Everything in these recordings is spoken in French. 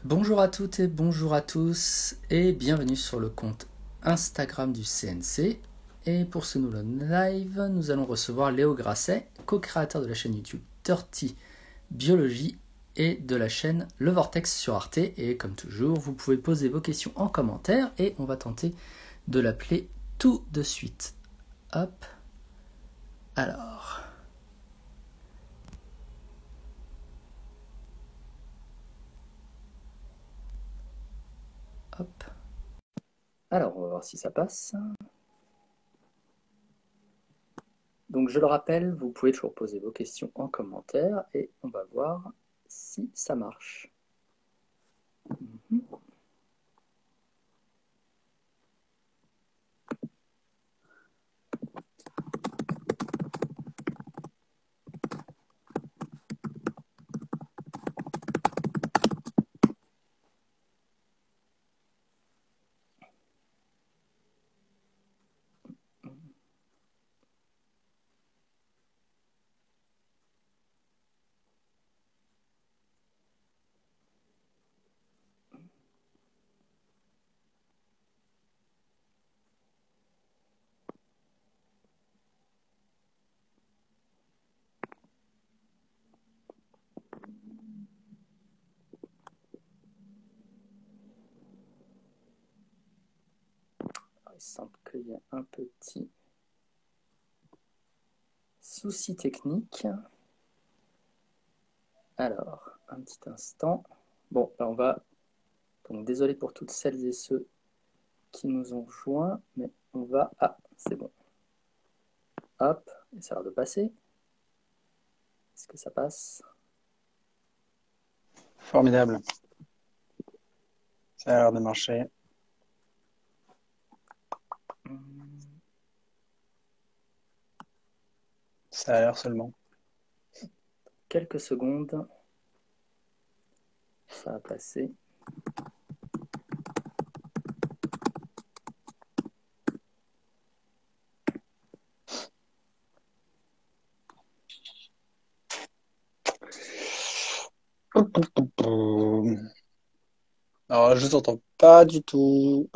Bonjour à toutes et bonjour à tous et bienvenue sur le compte Instagram du CNC. Et pour ce nouveau live, nous allons recevoir Léo Grasset, co-créateur de la chaîne YouTube Dirty Biologie et de la chaîne Le Vortex sur Arte. Et comme toujours, vous pouvez poser vos questions en commentaire et on va tenter de l'appeler tout de suite. Hop. Alors. Hop. Alors, on va voir si ça passe. Donc, je le rappelle, vous pouvez toujours poser vos questions en commentaire et on va voir si ça marche. Il semble qu'il y a un petit souci technique. Alors, un petit instant. Bon, là on va... Donc, désolé pour toutes celles et ceux qui nous ont rejoints, mais on va... Ah, c'est bon. Hop, et ça a l'air de passer. Est-ce que ça passe? Formidable. Ça a l'air de marcher. Ça a l'air seulement. Quelques secondes. Ça va passer. Alors, je t'entends pas du tout.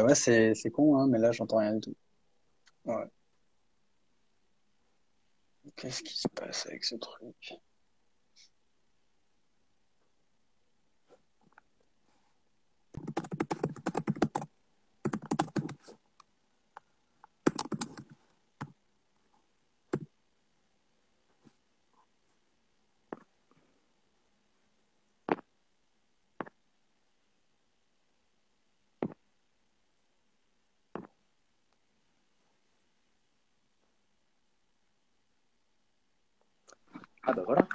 Ouais, c'est con, hein, mais là, j'entends rien du tout. Ouais. Qu'est-ce qui se passe avec ce truc? Ah bah voilà.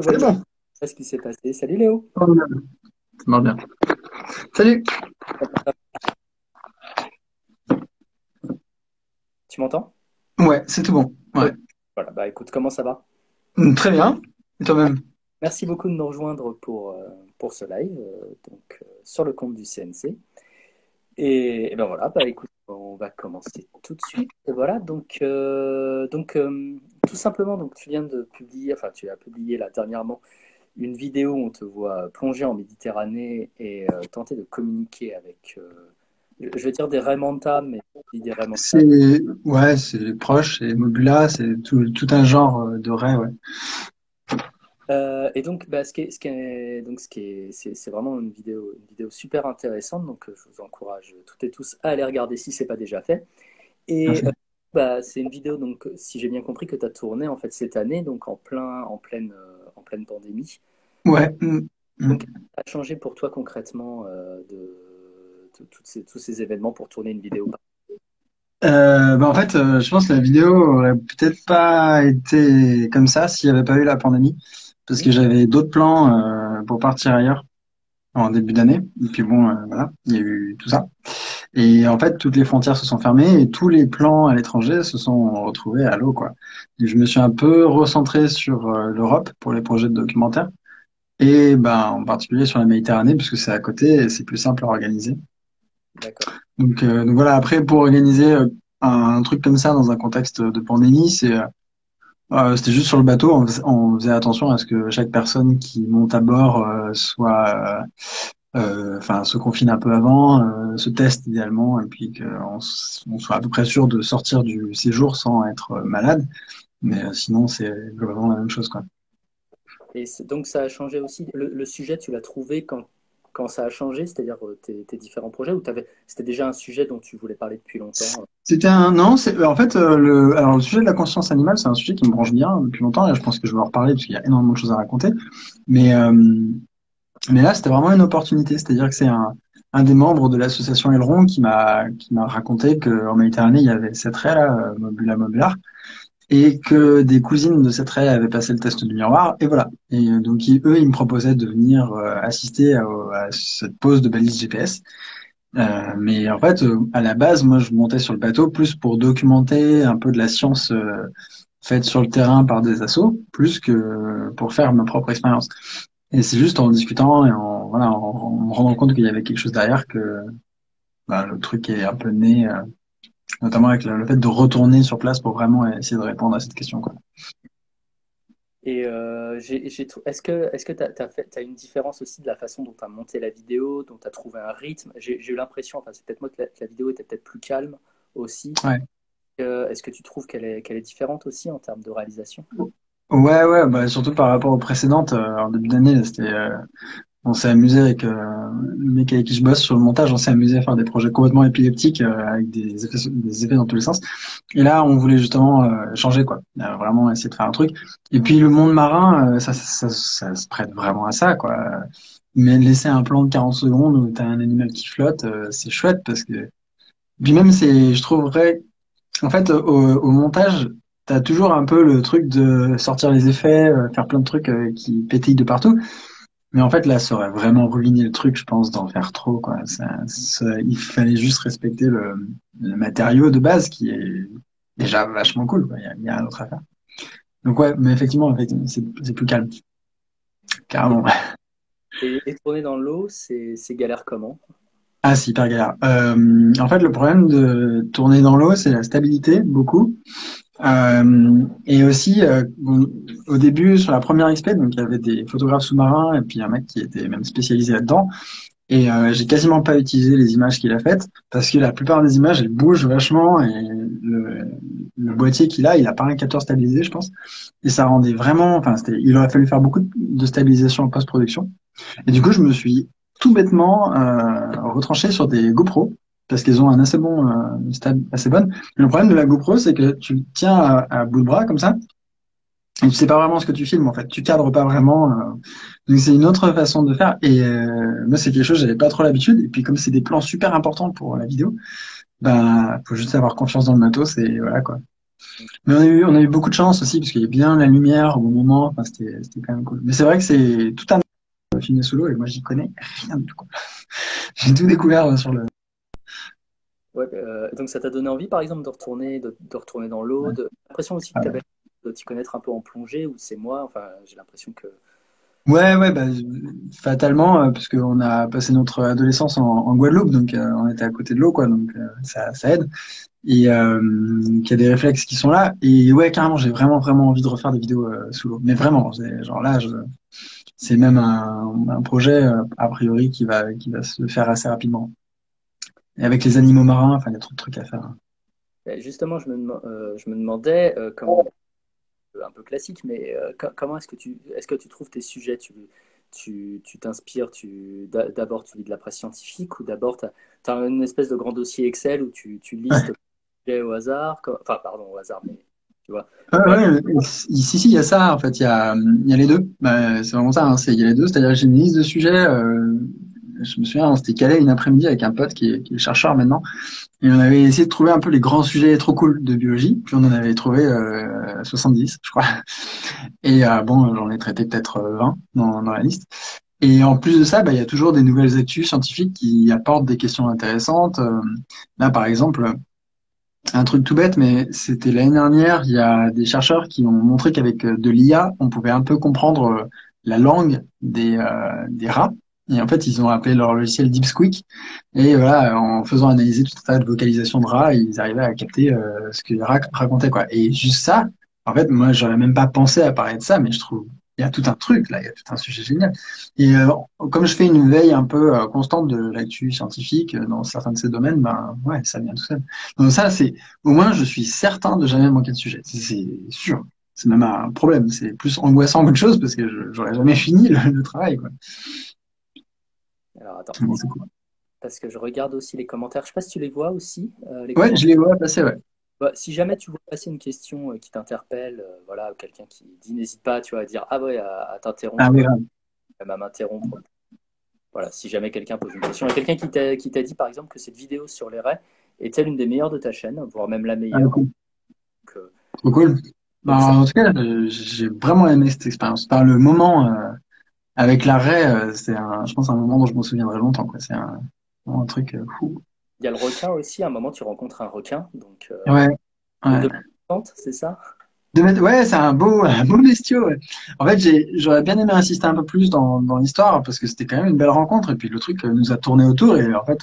C'est bon. Qu'est-ce qui s'est passé? Salut Léo. Formidable. Ça marche bien. Salut. Tu m'entends? Ouais, c'est tout bon. Ok. Ouais. Voilà, bah écoute, comment ça va? Très bien. Et toi-même? Merci beaucoup de nous rejoindre pour ce live sur le compte du CNC. Et ben voilà, bah écoute, on va commencer tout de suite. Et voilà, tout simplement, donc tu viens de publier, enfin tu as publié là dernièrement une vidéo où on te voit plonger en Méditerranée et tenter de communiquer avec, je vais dire des Raimanta, mais des Raimanta. C'est proche, c'est Mobula, c'est tout un genre de ray, ouais. Et donc, bah, c'est vraiment une vidéo super intéressante. Donc, je vous encourage toutes et tous à aller regarder si c'est pas déjà fait. Et Merci. bah, c'est une vidéo, donc, si j'ai bien compris, que tu as tournée en fait cette année, donc en pleine pandémie. Ouais. Mm. Donc, ça a changé pour toi concrètement tous ces événements pour tourner une vidéo. En fait, je pense que la vidéo aurait peut-être pas été comme ça s'il n'y avait pas eu la pandémie, parce que j'avais d'autres plans pour partir ailleurs en début d'année. Et puis bon, voilà, il y a eu tout ça. Et en fait, toutes les frontières se sont fermées et tous les plans à l'étranger se sont retrouvés à l'eau, quoi. Et je me suis un peu recentré sur l'Europe pour les projets de documentaire et ben en particulier sur la Méditerranée, parce que c'est à côté et c'est plus simple à organiser. D'accord. Donc voilà, après, pour organiser un truc comme ça dans un contexte de pandémie, C'était juste sur le bateau, on faisait attention à ce que chaque personne qui monte à bord soit, enfin, se confine un peu avant, se teste idéalement, et puis on soit à peu près sûr de sortir du séjour sans être malade. Mais sinon, c'est globalement la même chose, quoi. Et donc ça a changé aussi. Le sujet, tu l'as trouvé quand ça a changé, c'est-à-dire tes différents projets, ou c'était déjà un sujet dont tu voulais parler depuis longtemps? C'était un non, c'est en fait alors le sujet de la conscience animale, c'est un sujet qui me branche bien depuis longtemps. Et je pense que je vais en reparler parce qu'il y a énormément de choses à raconter. Mais euh, mais là, c'était vraiment une opportunité. C'est-à-dire que c'est un des membres de l'association Aileron qui m'a raconté qu'en Méditerranée, il y avait cette raie là, Mobula mobular, et que des cousines de cette raie avaient passé le test du miroir. Et voilà. Et donc eux, ils me proposaient de venir assister à cette pose de balise GPS. Mais en fait, à la base, moi, je montais sur le bateau plus pour documenter un peu de la science faite sur le terrain par des assos, plus que pour faire ma propre expérience. Et c'est juste en discutant et voilà, en me rendant compte qu'il y avait quelque chose derrière que bah, le truc est un peu né, notamment avec le fait de retourner sur place pour vraiment essayer de répondre à cette question, quoi. Et est-ce que t'as une différence aussi de la façon dont tu as monté la vidéo, dont tu as trouvé un rythme? J'ai eu l'impression, enfin c'est peut-être moi que la vidéo était peut-être plus calme aussi. Ouais. Est-ce que tu trouves qu'elle est différente aussi en termes de réalisation? Ouais, ouais, bah, surtout par rapport aux précédentes, en début d'année, on s'est amusé avec le mec avec qui je bosse sur le montage, on s'est amusé à faire des projets complètement épileptiques avec des effets dans tous les sens. Et là, on voulait justement changer quoi, vraiment essayer de faire un truc. Et puis le monde marin, ça se prête vraiment à ça quoi. Mais laisser un plan de 40 secondes où t'as un animal qui flotte, c'est chouette parce que puis même je trouverais en fait au montage t'as toujours un peu le truc de sortir les effets, faire plein de trucs qui pétillent de partout. Mais en fait, là, ça aurait vraiment ruiné le truc, je pense, d'en faire trop, quoi. Il fallait juste respecter le matériau de base qui est déjà vachement cool, quoi. Il y a un autre à faire. Donc ouais, mais effectivement, c'est plus calme, carrément. Et tourner dans l'eau, c'est galère comment? Ah, c'est hyper galère. En fait, le problème de tourner dans l'eau, c'est la stabilité, beaucoup. Et aussi, bon, au début, sur la première XP, donc il y avait des photographes sous-marins et puis un mec qui était même spécialisé là-dedans. Et j'ai quasiment pas utilisé les images qu'il a faites parce que la plupart des images elles bougent vachement et le boîtier qu'il a, il a pas un capteur stabilisé, je pense. Et ça rendait vraiment, enfin, il aurait fallu faire beaucoup de stabilisation en post-production. Et du coup, je me suis tout bêtement retranché sur des GoPro parce qu'ils ont un assez bon stable assez bonne. Mais le problème de la GoPro, c'est que tu le tiens à bout de bras comme ça et tu sais pas vraiment ce que tu filmes en fait. Tu cadres pas vraiment. Donc c'est une autre façon de faire. Et moi c'est quelque chose j'avais pas trop l'habitude. Et puis comme c'est des plans super importants pour la vidéo, bah faut juste avoir confiance dans le matos et voilà quoi. Mais on a eu beaucoup de chance aussi parce qu'il y a bien la lumière au bon moment. Enfin c'était quand même cool. Mais c'est vrai que c'est tout un filmé sous l'eau et moi j'y connais rien du tout quoi. J'ai tout découvert sur le. Ouais, donc ça t'a donné envie, par exemple, de retourner dans l'eau. J'ai l'impression aussi que tu Ouais. avais de t'y connaître un peu en plongée, ou c'est moi. Enfin, j'ai l'impression que. Ouais, ouais, bah, fatalement, parce qu'on a passé notre adolescence en Guadeloupe, donc on était à côté de l'eau, quoi, donc ça aide. Et qu'il y a des réflexes qui sont là. Et ouais, carrément, j'ai vraiment, vraiment envie de refaire des vidéos sous l'eau. Mais vraiment, genre là, c'est même un projet, a priori, qui va se faire assez rapidement. Et avec les animaux marins, enfin, il y a trop de trucs à faire. Justement, je me demandais, un peu classique, mais comment est-ce que tu trouves tes sujets? Tu t'inspires, d'abord tu lis de la presse scientifique, ou d'abord tu as une espèce de grand dossier Excel où tu listes Ouais, les sujets au hasard, enfin, pardon, au hasard, mais tu vois. ouais, Euh, ouais, si, il y a ça, en fait, il y a les deux. Bah, c'est vraiment ça, hein, il y a les deux, c'est-à-dire que j'ai une liste de sujets, je me souviens, on s'était calé une après-midi avec un pote qui est chercheur maintenant. Et on avait essayé de trouver un peu les grands sujets trop cool de biologie, puis on en avait trouvé 70, je crois. Et bon, j'en ai traité peut-être 20 dans la liste. Et en plus de ça, bah, il y a toujours des nouvelles actus scientifiques qui apportent des questions intéressantes. Là, par exemple, un truc tout bête, mais c'était l'année dernière, il y a des chercheurs qui ont montré qu'avec de l'IA, on pouvait un peu comprendre la langue des rats. Et en fait, ils ont appelé leur logiciel DeepSqueak. Et voilà, en faisant analyser tout un tas de vocalisations de rats, ils arrivaient à capter ce que les rats racontaient, quoi. Et juste ça, En fait, moi, j'aurais même pas pensé à parler de ça, mais je trouve il y a tout un truc là, il y a tout un sujet génial. Et comme je fais une veille un peu constante de l'actu scientifique dans certains de ces domaines, ben ouais, ça vient tout seul. Donc ça, c'est au moins je suis certain de jamais manquer de sujet. C'est sûr. C'est même un problème. C'est plus angoissant qu'autre chose parce que j'aurais jamais fini le travail, quoi. Alors attends, Bon, c'est cool. parce que je regarde aussi les commentaires. Je sais pas si tu les vois aussi, les Ouais, je commentaires. les vois passer, ouais. Bah, si jamais tu vois passer une question qui t'interpelle, voilà, ou quelqu'un qui dit, n'hésite pas, tu vois, à dire ah ouais, à Ah oui, t'interrompre, grave. même à m'interrompre. Voilà, si jamais quelqu'un pose une question. Il y a quelqu'un qui t'a dit par exemple que cette vidéo sur les raies est-elle une des meilleures de ta chaîne, voire même la Ah, meilleure. cool. Donc, Trop cool. Ben, donc ça, en tout cas, j'ai vraiment aimé cette expérience. Par le moment avec l'arrêt, c'est je pense, un moment dont je me souviendrai longtemps, quoi. C'est vraiment un truc fou. il y a le requin aussi. À un moment, tu rencontres un requin, donc Ouais, de ouais. 2 m, c'est ça? Ouais, c'est un beau bestiau. Ouais. En fait, j'aurais bien aimé insister un peu plus dans l'histoire parce que c'était quand même une belle rencontre. Et puis le truc nous a tourné autour et en fait,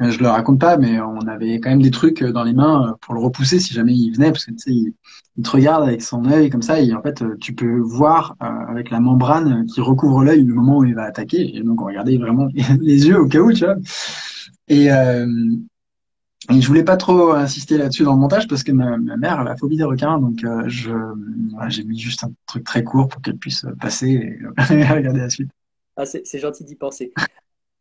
je le raconte pas, mais on avait quand même des trucs dans les mains pour le repousser si jamais il venait parce que tu sais, il te regarde avec son œil comme ça et en fait, tu peux voir avec la membrane qui recouvre l'œil le moment où il va attaquer. Et donc, on regardait vraiment les yeux au cas où, tu vois. Et, euh, Et je voulais pas trop insister là-dessus dans le montage parce que ma mère a la phobie des requins, donc voilà, j'ai mis juste un truc très court pour qu'elle puisse passer et, et regarder la suite. Ah, c'est gentil d'y penser.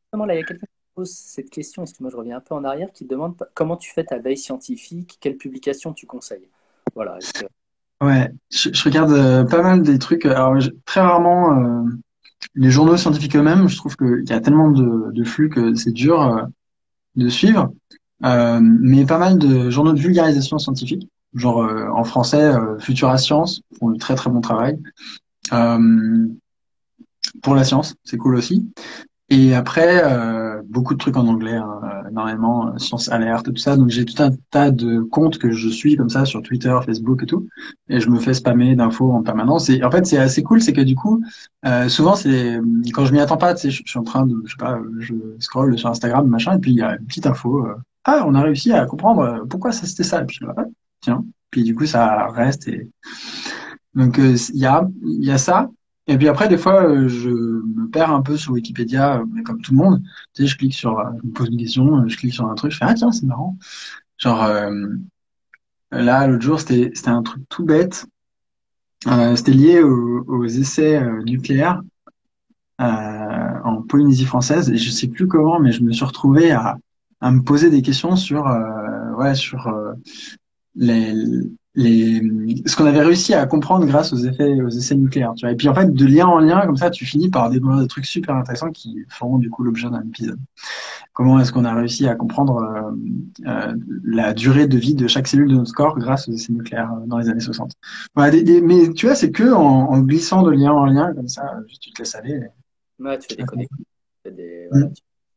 Justement, là, il y a quelqu'un qui pose cette question, excuse-moi, je reviens un peu en arrière, qui te demande comment tu fais ta veille scientifique, quelle publication tu conseilles. Voilà, est-ce que Ouais, je regarde pas mal des trucs. Alors très rarement les journaux scientifiques eux-mêmes. Je trouve qu'il y a tellement de flux que c'est dur de suivre. Mais pas mal de journaux de vulgarisation scientifique, genre en français, Futura Science font du très très bon travail. Euh, pour la science, c'est cool aussi. Et après, beaucoup de trucs en anglais, hein, énormément, Science Alerte, tout ça. Donc j'ai tout un tas de comptes que je suis comme ça sur Twitter, Facebook et tout. Et je me fais spammer d'infos en permanence. Et en fait, c'est assez cool, c'est que du coup, souvent c'est quand je m'y attends pas, tu sais, je suis en train de, je sais pas, je scroll sur Instagram, machin, et puis il y a une petite info. Ah, on a réussi à comprendre pourquoi ça c'était ça. Et puis je me dis, ah, tiens. Puis du coup, ça reste et donc il y a ça. Et puis après, des fois, je me perds un peu sur Wikipédia, mais comme tout le monde. Tu sais, je me pose une question, je clique sur un truc, je fais ah tiens, c'est marrant. Genre là, l'autre jour, c'était un truc tout bête. C'était lié aux essais nucléaires en Polynésie française. Et je sais plus comment, mais je me suis retrouvé à me poser des questions sur ouais sur les, ce qu'on avait réussi à comprendre grâce aux essais nucléaires, tu vois. Et puis en fait, de lien en lien, comme ça, tu finis par découvrir des trucs super intéressants qui feront du coup l'objet d'un épisode. Comment est-ce qu'on a réussi à comprendre la durée de vie de chaque cellule de notre corps grâce aux essais nucléaires dans les années 60. Voilà, mais tu vois, c'est que en glissant de lien en lien, comme ça, juste tu te laisses aller. ouais, tu fais des connexions, voilà,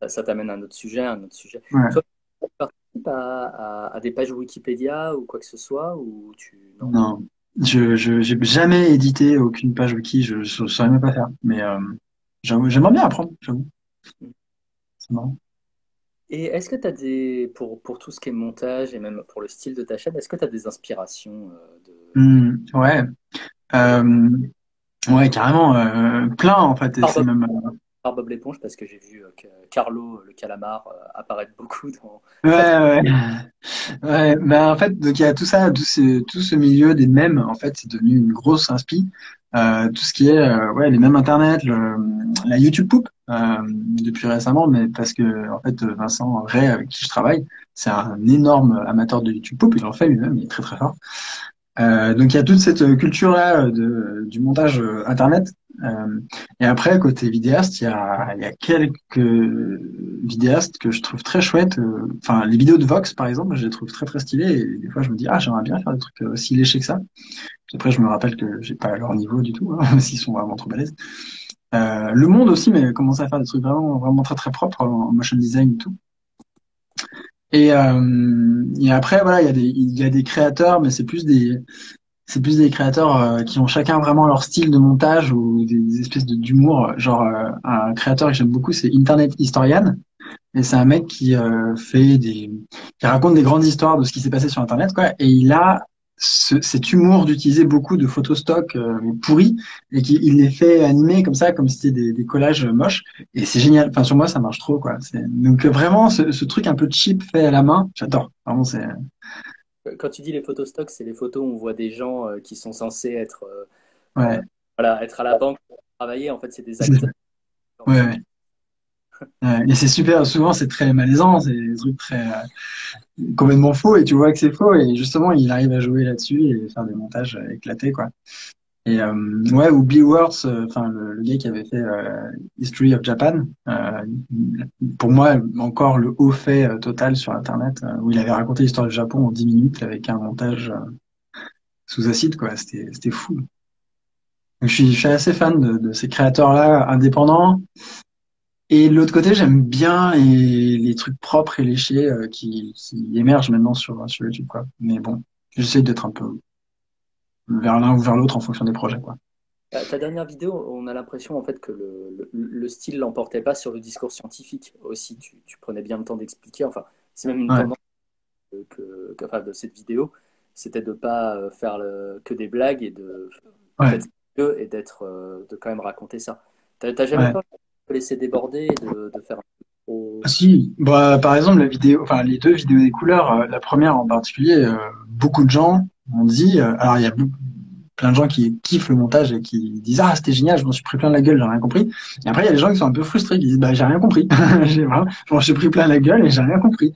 Mm. ça t'amène à un autre sujet, à un autre sujet. Ouais. Toi, tu participes à des pages Wikipédia ou quoi que ce soit, ou tu... Non. Non. J'ai jamais édité aucune page wiki, je saurais même pas faire. Mais j'aimerais bien apprendre, j'avoue. C'est marrant. Et est-ce que tu as pour tout ce qui est montage et même pour le style de ta chaîne, est-ce que tu as des inspirations Ouais, de... euh, ouais, carrément, plein en fait, et Par c'est Bob, même, par Bob l'éponge, parce que j'ai vu que Carlo le calamar apparaître beaucoup dans... ouais, Très, très... ouais, ouais, bah en fait, donc il y a tout ça, tout ce milieu des mèmes, en fait, c'est devenu une grosse inspi. Tout ce qui est, ouais, les mèmes internet, la YouTube Poop, depuis récemment, mais parce que en fait, Vincent Ray, avec qui je travaille, c'est un énorme amateur de YouTube Poop, il en fait lui-même, il est très très fort. Donc il y a toute cette culture-là du montage internet. Euh, et après, côté vidéaste, il y a quelques vidéastes que je trouve très chouettes. Enfin, les vidéos de Vox, par exemple, je les trouve très très stylées. Et des fois, je me dis, ah, j'aimerais bien faire des trucs aussi léchés que ça. Puis après, je me rappelle que j'ai pas leur niveau du tout, hein, s'ils sont vraiment trop balèzes. Le Monde aussi, mais commence à faire des trucs vraiment vraiment très très propres en motion design et tout. Et après, voilà, il y a des créateurs, mais c'est plus des créateurs qui ont chacun vraiment leur style de montage ou des espèces d'humour. Genre, un créateur que j'aime beaucoup, c'est Internet Historian. Et c'est un mec qui qui raconte des grandes histoires de ce qui s'est passé sur Internet, quoi. Et il a cet humour d'utiliser beaucoup de photos stock mais pourris et qu'il les fait animer comme ça, comme si c'était des collages moches. Et c'est génial. Enfin, sur moi, ça marche trop, quoi. Donc vraiment, ce truc un peu cheap fait à la main, j'adore. Vraiment, c'est Quand tu dis les photos stock, c'est les photos où on voit des gens qui sont censés être, euh, ouais, voilà, être à la banque pour travailler. En fait, c'est des acteurs. ouais, ouais. Ouais. Et c'est super. Souvent, c'est très malaisant. C'est des trucs très complètement faux et tu vois que c'est faux. Et justement, il arrive à jouer là-dessus et faire des montages éclatés, quoi. Et ouais, ou Bill Wurtz, enfin le gars qui avait fait History of Japan, pour moi encore le haut fait total sur Internet, où il avait raconté l'histoire du Japon en 10 minutes avec un montage sous acide, quoi. C'était fou. Donc, je suis assez fan de ces créateurs-là indépendants. Et de l'autre côté, j'aime bien les trucs propres et léchés qui émergent maintenant sur YouTube, quoi. Mais bon, j'essaie d'être un peu vers l'un ou vers l'autre en fonction des projets, quoi. Ta dernière vidéo, on a l'impression en fait que le style l'emportait pas sur le discours scientifique aussi. Tu prenais bien le temps d'expliquer. Enfin, c'est même une Ouais, tendance enfin, de cette vidéo, c'était de pas faire que des blagues et ouais, d'être sérieux et de quand même raconter ça. T'as jamais ouais. peur de laisser déborder et de faire un peu trop. Ah, si, bah, par exemple, la vidéo, enfin, les deux vidéos des couleurs, la première en particulier, beaucoup de gens ont dit, alors il y a plein de gens qui kiffent le montage et qui disent, ah, c'était génial, je m'en suis pris plein la gueule, j'ai rien compris. Et après, il y a des gens qui sont un peu frustrés, qui disent, bah, j'ai rien compris. Je m'en suis pris plein la gueule et j'ai rien compris.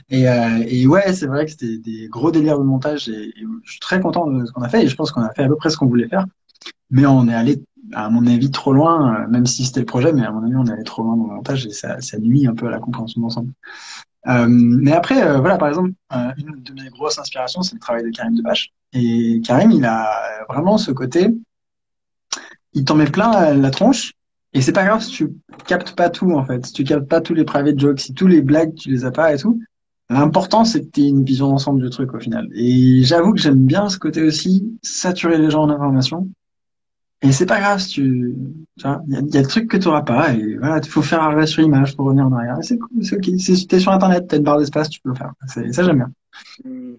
Et ouais, c'est vrai que c'était des gros délires de montage et je suis très content de ce qu'on a fait et je pense qu'on a fait à peu près ce qu'on voulait faire. Mais on est allé, à mon avis, trop loin, même si c'était le projet, mais à mon avis, on est allé trop loin dans le montage et ça nuit un peu à la compréhension d'ensemble. Mais après, voilà, par exemple, une de mes grosses inspirations, c'est le travail de Karim Debache. Et Karim, il a vraiment ce côté, il t'en met plein la tronche, et c'est pas grave si tu captes pas tout, en fait. Si tu captes pas tous les private jokes, si tous les blagues, tu les as pas et tout. L'important, c'est que tu aies une vision d'ensemble du truc au final. Et j'avoue que j'aime bien ce côté aussi, saturer les gens en information. Et c'est pas grave si tu vois, il y a des trucs que tu auras pas et voilà, il faut faire arrêt sur image pour revenir en arrière. Et c'est cool, c'est ok. Si t'es sur Internet, t'as une barre d'espace, tu peux le faire. Ça, j'aime bien. Hmm,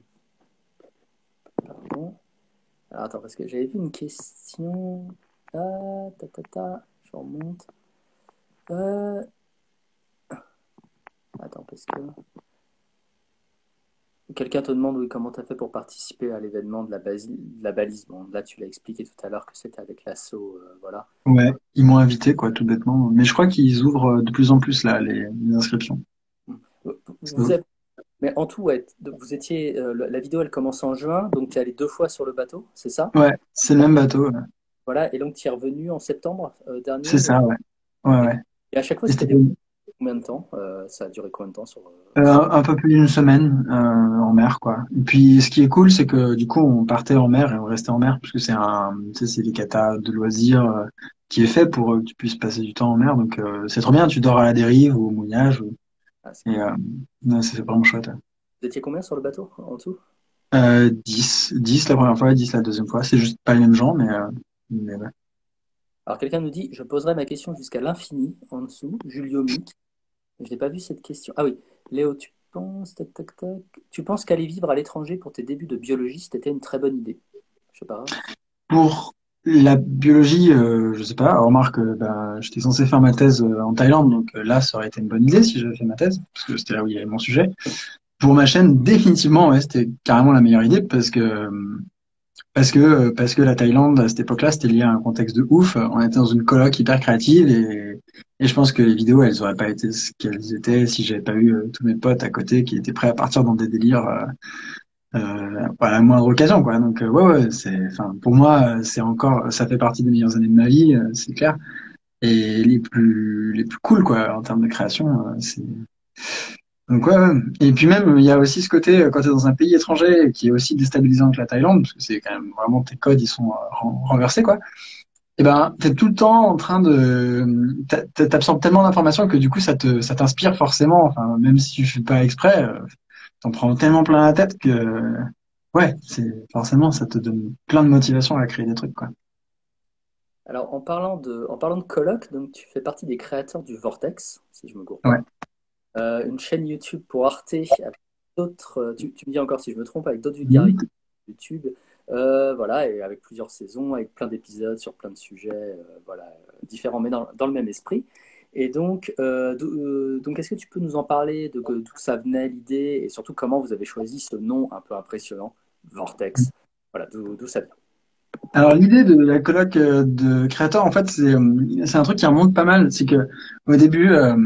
pardon. Alors, attends, parce que j'avais vu une question. Ah, je remonte. Euh, Attends, parce que quelqu'un te demande oui, comment tu as fait pour participer à l'événement de la balise. Bon, là, tu l'as expliqué tout à l'heure que c'était avec l'assaut. Voilà. Ouais, ils m'ont invité, quoi, tout bêtement. Mais je crois qu'ils ouvrent de plus en plus, là, les inscriptions. Vous avez- Mais en tout, ouais, vous étiez. La vidéo, elle commence en juin, donc tu es allé 2 fois sur le bateau, c'est ça? Ouais, c'est le même bateau. Ouais. Voilà, et donc tu es revenu en septembre C'est dernier. ça, ouais. Ouais, Et, ouais. et à chaque fois, Et c'était c'était des combien de temps? Ça a duré combien de temps un peu plus d'une semaine en mer, quoi. Et puis, ce qui est cool, c'est que du coup, on partait en mer et on restait en mer, parce que tu sais, c'est des katas de loisirs qui est fait pour que tu puisses passer du temps en mer. Donc, c'est trop bien. Tu dors à la dérive ou au mouillage. Ah, c'est Et cool. non, c'est vraiment chouette. Ouais. Vous étiez combien sur le bateau en tout? 10 la première fois, 10 la deuxième fois. C'est juste pas les mêmes gens, mais ouais. Alors quelqu'un nous dit, je poserai ma question jusqu'à l'infini en dessous, Julio Mic. Je n'ai pas vu cette question. Ah oui, Léo, tac, tac, tac, tu penses qu'aller vivre à l'étranger pour tes débuts de biologiste était une très bonne idée? Je sais pas. Pour la biologie, je sais pas. Remarque, bah, j'étais censé faire ma thèse en Thaïlande, donc là, ça aurait été une bonne idée si j'avais fait ma thèse, parce que c'était là où il y avait mon sujet. Pour ma chaîne, définitivement, ouais, c'était carrément la meilleure idée parce que la Thaïlande à cette époque-là, c'était lié à un contexte de ouf. On était dans une coloc hyper créative et je pense que les vidéos, elles auraient pas été ce qu'elles étaient si j'avais pas eu tous mes potes à côté qui étaient prêts à partir dans des délires à la moindre occasion, quoi. Donc ouais, ouais, enfin, pour moi, c'est encore, ça fait partie des meilleures années de ma vie, c'est clair, et les plus cool, quoi, en termes de création, c'est donc ouais, ouais. Et puis même, il y a aussi ce côté, quand tu es dans un pays étranger, qui est aussi déstabilisant que la Thaïlande, parce que c'est quand même vraiment tes codes, ils sont renversés, quoi. Et ben, t'es tout le temps en train t'absorbes tellement d'informations que du coup, ça t'inspire forcément. Enfin, même si tu fais pas exprès, t'en prends tellement plein la tête que, ouais, forcément, ça te donne plein de motivation à créer des trucs, quoi. Alors en parlant de colloque, donc tu fais partie des créateurs du Vortex, si je me gourre Ouais. pas. Une chaîne YouTube pour Arte avec d'autres, tu me dis encore si je me trompe, avec d'autres Mhm. vulgarités. YouTube. Voilà, et avec plusieurs saisons, avec plein d'épisodes sur plein de sujets, voilà, différents, mais dans le même esprit. Et donc, est-ce que tu peux nous en parler d'où ça venait l'idée et surtout comment vous avez choisi ce nom un peu impressionnant, Vortex? Voilà, d'où ça vient. Alors l'idée de la coloc de créateurs, en fait, c'est un truc qui remonte pas mal. C'est que au début, euh,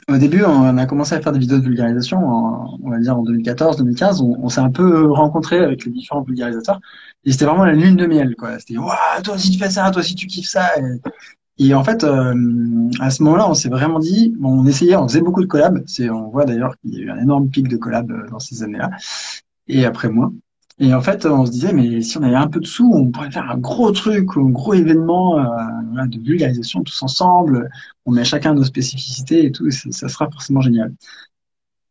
au début, on a commencé à faire des vidéos de vulgarisation, on va dire en 2014-2015. On s'est un peu rencontrés avec les différents vulgarisateurs. Et c'était vraiment la lune de miel, quoi. C'était, waouh, toi aussi tu fais ça, toi aussi tu kiffes ça. Et en fait, à ce moment-là, on s'est vraiment dit, bon, on faisait beaucoup de collabs. On voit d'ailleurs qu'il y a eu un énorme pic de collabs dans ces années-là. Et après moi. Et en fait, on se disait, mais si on avait un peu de sous, on pourrait faire un gros truc, un gros événement voilà, de vulgarisation tous ensemble. On met chacun nos spécificités et tout, et ça sera forcément génial.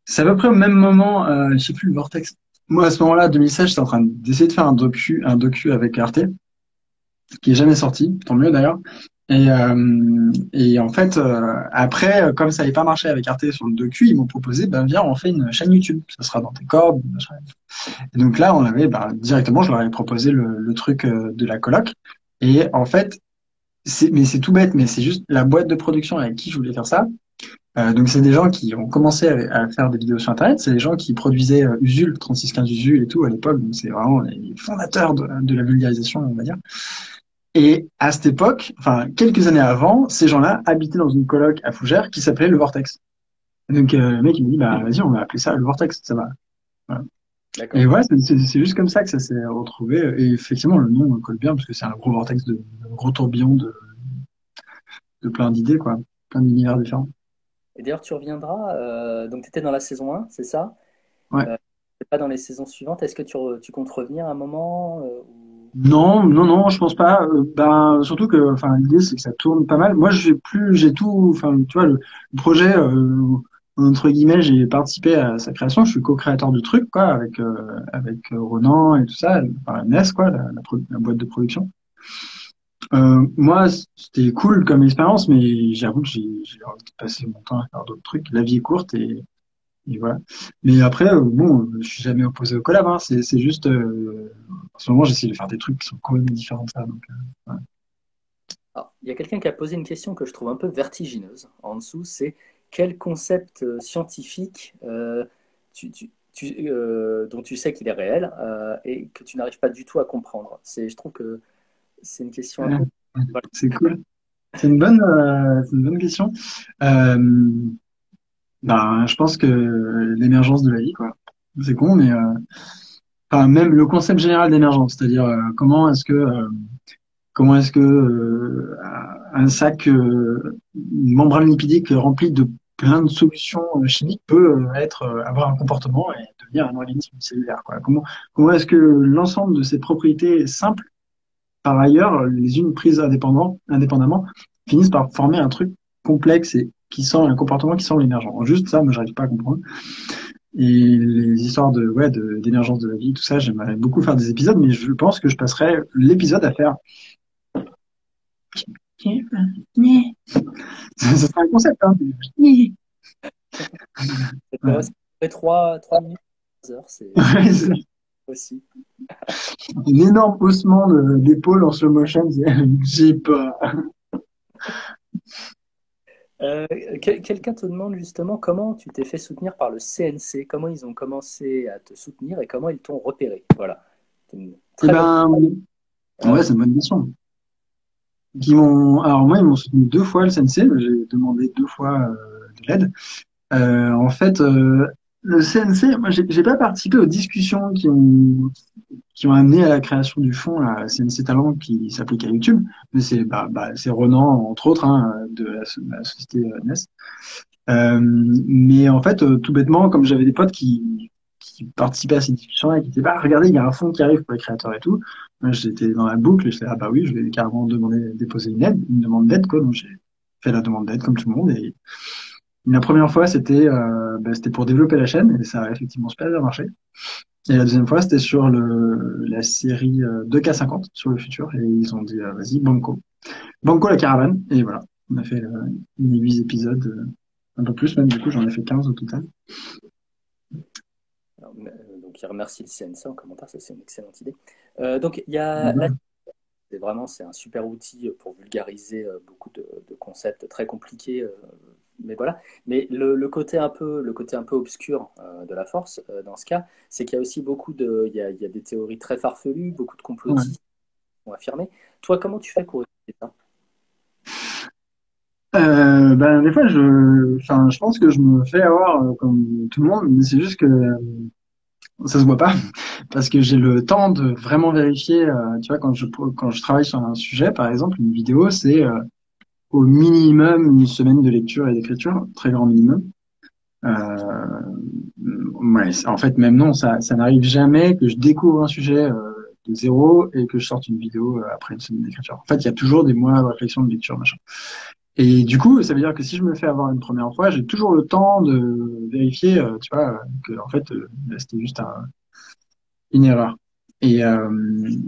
C'est à peu près au même moment, je sais plus le Vortex. Moi, à ce moment-là, 2016, j'étais en train d'essayer de faire un docu avec Arte, qui est jamais sorti, tant mieux d'ailleurs. Et en fait, après, comme ça n'avait pas marché avec Arte sur le docu, ils m'ont proposé, ben viens, on fait une chaîne YouTube. Ça sera dans tes cordes, machin. Et donc là, on avait directement, je leur avais proposé le truc de la coloc. Et en fait, mais c'est tout bête, mais c'est juste la boîte de production avec qui je voulais faire ça. Donc c'est des gens qui ont commencé à faire des vidéos sur Internet. C'est des gens qui produisaient Usul, 3615 Usul et tout à l'époque. Donc c'est vraiment les fondateurs de la vulgarisation, on va dire. Et à cette époque, enfin quelques années avant, ces gens-là habitaient dans une coloc à Fougères qui s'appelait le Vortex. Et donc le mec il me dit bah vas-y, on va appeler ça le Vortex, ça va. Voilà. Et D'accord. ouais, c'est juste comme ça que ça s'est retrouvé. Et effectivement, le nom colle bien parce que c'est un gros vortex un gros tourbillon de plein d'idées, quoi. Plein d'univers différents. Et d'ailleurs, tu reviendras, donc tu étais dans la saison 1, c'est ça? Ouais. T'es pas dans les saisons suivantes. Est-ce que tu comptes revenir à un moment Non, non, non, je pense pas. Ben, surtout que, enfin, l'idée c'est que ça tourne pas mal. Moi, j'ai tout, enfin, tu vois, le projet, entre guillemets, j'ai participé à sa création. Je suis co-créateur du truc, quoi, avec Ronan et tout ça, enfin, NES, quoi, la boîte de production. Moi, c'était cool comme expérience, mais j'avoue que j'ai envie de passer mon temps à faire d'autres trucs. La vie est courte et voilà. Mais après, bon, je suis jamais opposé au collab. Hein. C'est juste, en ce moment, j'essaie de faire des trucs qui sont complètement différents de ça. Donc, voilà. Alors, il y a quelqu'un qui a posé une question que je trouve un peu vertigineuse en dessous, c'est quel concept scientifique dont tu sais qu'il est réel et que tu n'arrives pas du tout à comprendre. Je trouve que c'est une question un Ouais, peu... Voilà. c'est cool. C'est une bonne question. Ben, je pense que l'émergence de la vie, quoi. C'est con, mais enfin, même le concept général d'émergence, c'est-à-dire comment est-ce que un sac, une membrane lipidique remplie de plein de solutions chimiques peut avoir un comportement et devenir un organisme cellulaire, quoi. Comment est-ce que l'ensemble de ces propriétés simples, par ailleurs, les unes prises indépendamment, finissent par former un truc complexe et un comportement qui semble émergent. Juste ça, moi, j'arrive pas à comprendre. Et les histoires d'émergence de la vie, tout ça, j'aimerais beaucoup faire des épisodes, mais je pense que je passerai l'épisode à faire. Ce sera un concept, hein. Ça Voilà. fait 3 minutes, 3 heures, c'est Ouais, c'est aussi. un énorme haussement d'épaule en slow motion. J'ai pas. Euh, Quelqu'un te demande justement comment tu t'es fait soutenir par le CNC, comment ils ont commencé à te soutenir et comment ils t'ont repéré. Voilà. C'est une Eh très bonne. ben, Euh, ouais, c'est une bonne question. Alors moi, ils m'ont soutenu 2 fois le CNC. J'ai demandé 2 fois de l'aide. En fait, le CNC, moi, j'ai pas participé aux discussions qui ont amené à la création du fonds, la CNC Talent, qui s'applique à YouTube. Mais c'est Ronan, entre autres, hein, de la société NES. Mais en fait, tout bêtement, comme j'avais des potes qui participaient à ces discussions-là et qui disaient, bah, regardez, il y a un fonds qui arrive pour les créateurs et tout. Moi, j'étais dans la boucle et je disais, ah bah oui, je vais carrément déposer une demande d'aide, quoi. Donc, j'ai fait la demande d'aide comme tout le monde. Et la première fois, c'était pour développer la chaîne et ça a effectivement super bien marché. Et la deuxième fois, c'était sur la série 2K50 sur le futur et ils ont dit, vas-y, Banco. Banco la caravane. Et voilà, on a fait 8 épisodes, un peu plus même, du coup, j'en ai fait 15 au total. donc qui remercie le CNC en commentaire, ça c'est une excellente idée. Donc il y a là, Mhm. c'est un super outil pour vulgariser beaucoup de concepts très compliqués. Mais voilà. Mais le côté un peu obscur de la force dans ce cas, c'est qu'il y a aussi il y a des théories très farfelues, beaucoup de Ouais. complotistes qui ont affirmé. Toi, comment tu fais pour éviter ça? Ben, des fois, enfin, je pense que je me fais avoir comme tout le monde, mais c'est juste que ça se voit pas parce que j'ai le temps de vraiment vérifier. Tu vois, quand je travaille sur un sujet, par exemple, une vidéo, c'est au minimum une semaine de lecture et d'écriture, très grand minimum. Euh, ouais, en fait, même non, ça n'arrive jamais que je découvre un sujet de zéro et que je sorte une vidéo après une semaine d'écriture. En fait, il y a toujours des mois de réflexion, de lecture, machin. Et du coup, ça veut dire que si je me fais avoir une première fois, j'ai toujours le temps de vérifier, tu vois, que en fait, c'était juste une erreur. Et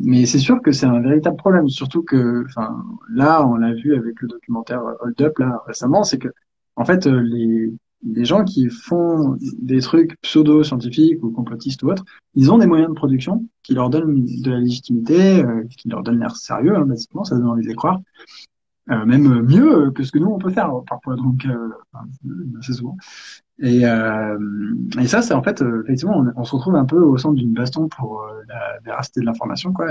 mais c'est sûr que c'est un véritable problème, surtout que, enfin, là, on l'a vu avec le documentaire Hold Up là récemment, c'est que, en fait, les gens qui font des trucs pseudo-scientifiques ou complotistes ou autres, ils ont des moyens de production qui leur donnent de la légitimité, qui leur donnent l'air sérieux, hein, basiquement, ça donne envie de les croire, même mieux que ce que nous on peut faire parfois, donc enfin, assez souvent. Et, ça, c'est en fait, effectivement, on se retrouve un peu au centre d'une baston pour la véracité de l'information, quoi.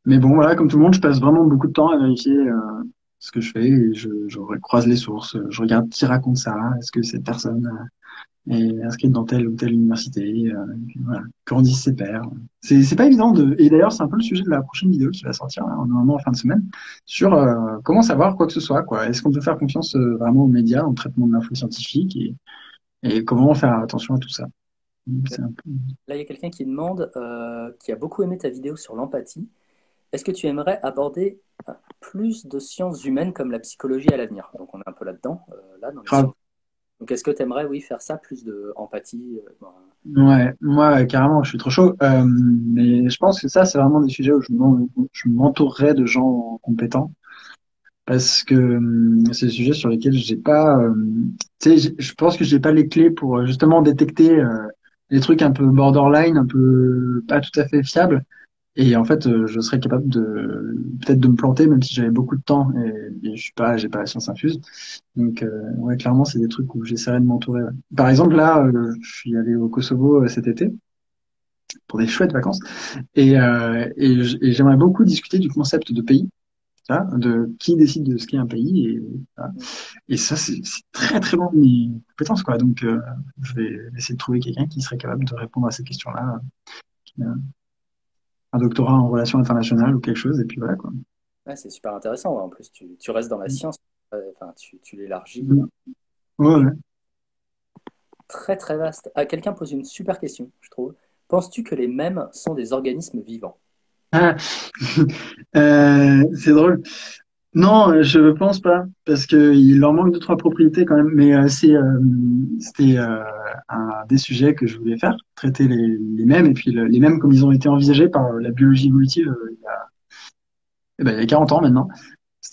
Mais bon, voilà, comme tout le monde, je passe vraiment beaucoup de temps à vérifier ce que je fais et je croise les sources, je regarde qui raconte ça, est-ce que cette personne est inscrite dans telle ou telle université, et puis voilà, qu'en disent ses pairs. C'est pas évident de. Et d'ailleurs, c'est un peu le sujet de la prochaine vidéo qui va sortir là, normalement en fin de semaine, sur comment savoir quoi que ce soit, quoi. Est-ce qu'on peut faire confiance vraiment aux médias, au traitement de l'info scientifique et comment faire attention à tout ça. C'est un peu... Là, il y a quelqu'un qui demande, qui a beaucoup aimé ta vidéo sur l'empathie. Est-ce que tu aimerais aborder plus de sciences humaines comme la psychologie à l'avenir? Donc on est un peu là-dedans, là dans les grave. sciences. Donc est-ce que tu aimerais, oui, faire ça, plus de empathie Ouais, moi, carrément, je suis trop chaud. Mais je pense que ça, c'est vraiment des sujets où je m'entourerais de gens compétents parce que c'est des sujets sur lesquels j'ai pas, tu sais, je pense que j'ai pas les clés pour justement détecter les trucs un peu borderline, un peu pas tout à fait fiables. Et en fait, je serais capable de peut-être de me planter, même si j'avais beaucoup de temps et j'ai pas la science infuse. Donc, ouais, clairement, c'est des trucs où j'essaierai de m'entourer. Ouais. Par exemple, là, je suis allé au Kosovo cet été pour des chouettes vacances et j'aimerais beaucoup discuter du concept de pays, tu vois, de qui décide de ce qu'est un pays voilà. Et ça, c'est très très loin de mes compétences, quoi. Donc, je vais essayer de trouver quelqu'un qui serait capable de répondre à ces questions-là, qui a un doctorat en relations internationales ou quelque chose, et puis voilà, quoi. Ouais, c'est super intéressant. Ouais. En plus, tu restes dans la science, enfin, tu l'élargis. Mm. Ouais, ouais. Très très vaste. Ah, quelqu'un pose une super question, je trouve. Penses-tu que les mèmes sont des organismes vivants? Ah, c'est drôle. Non, je pense pas, parce que il leur manque deux, trois propriétés quand même. Mais c'était un des sujets que je voulais faire, traiter les mêmes, et puis les mêmes comme ils ont été envisagés par la biologie évolutive il y a 40 ans maintenant.